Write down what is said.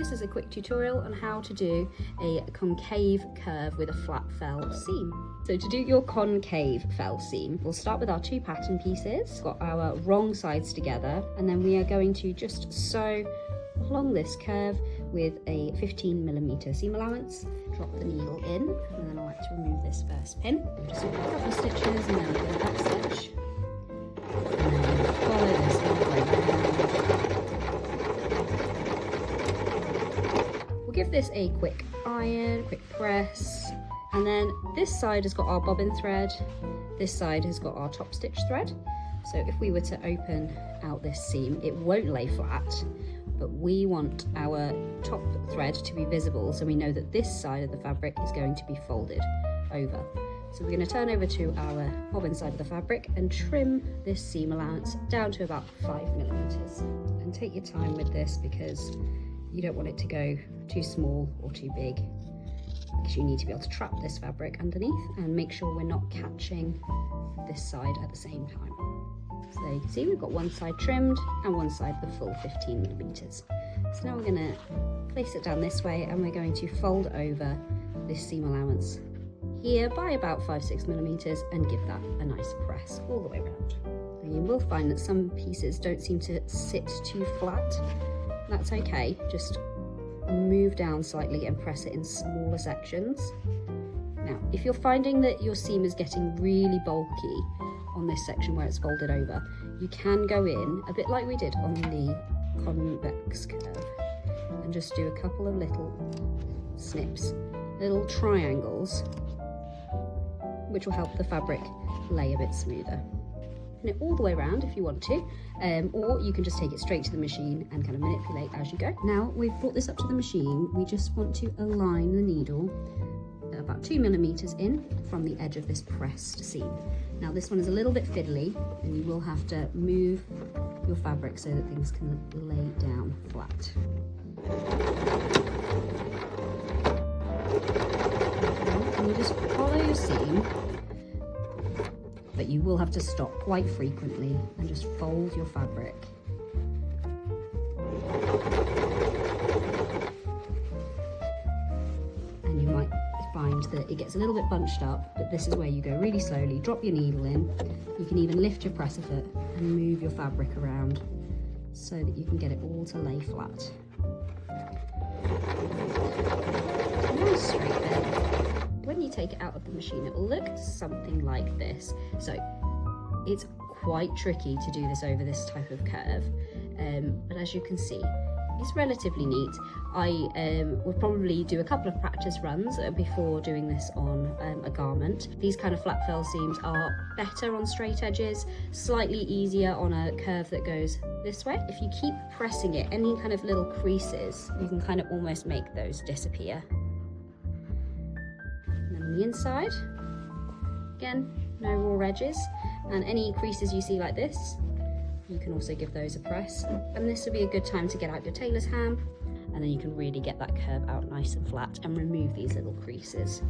this is a quick tutorial on how to do a concave curve with a flat fell seam. So to do your concave fell seam, we'll start with our 2 pattern pieces, got our wrong sides together, and then we are going to just sew along this curve with a 15mm seam allowance. Drop the needle in, and then I like to remove this first pin. Just do a couple of stitches and then a little back stitch. And then follow this all the way around. We'll give this a quick iron, quick press, and then this side has got our bobbin thread, this side has got our top stitch thread. So if we were to open out this seam, it won't lay flat, but we want our top thread to be visible so we know that this side of the fabric is going to be folded over. So we're going to turn over to our bobbin side of the fabric and trim this seam allowance down to about 5mm. And take your time with this because you don't want it to go too small or too big, because you need to be able to trap this fabric underneath and make sure we're not catching this side at the same time. So there you can see we've got one side trimmed and one side the full 15mm. So now we're going to place it down this way and we're going to fold over this seam allowance here by about 5-6mm and give that a nice press all the way around. And you will find that some pieces don't seem to sit too flat. That's okay, just move down slightly and press it in smaller sections. Now, if you're finding that your seam is getting really bulky on this section where it's folded over, you can go in, a bit like we did on the convex curve, and just do a couple of little snips, little triangles, which will help the fabric lay a bit smoother. Pin it all the way around if you want to, or you can just take it straight to the machine and kind of manipulate as you go. Now we've brought this up to the machine, we just want to align the needle about 2mm in from the edge of this pressed seam. Now this one is a little bit fiddly and you will have to move your fabric so that things can lay down flat. And you just follow your seam, but you will have to stop quite frequently and just fold your fabric. And you might find that it gets a little bit bunched up, but this is where you go really slowly, drop your needle in. You can even lift your presser foot and move your fabric around so that you can get it all to lay flat. Nice straight there. When you take it out of the machine, it will look something like this. So it's quite tricky to do this over this type of curve, but as you can see, it's relatively neat. I would probably do a couple of practice runs before doing this on a garment. These kind of flat fell seams are better on straight edges, slightly easier on a curve that goes this way. If you keep pressing it, any kind of little creases, you can kind of almost make those disappear. And then on the inside, again, no raw edges, and any creases you see like this, you can also give those a press. And this would be a good time to get out your tailor's ham, and then you can really get that curve out nice and flat and remove these little creases.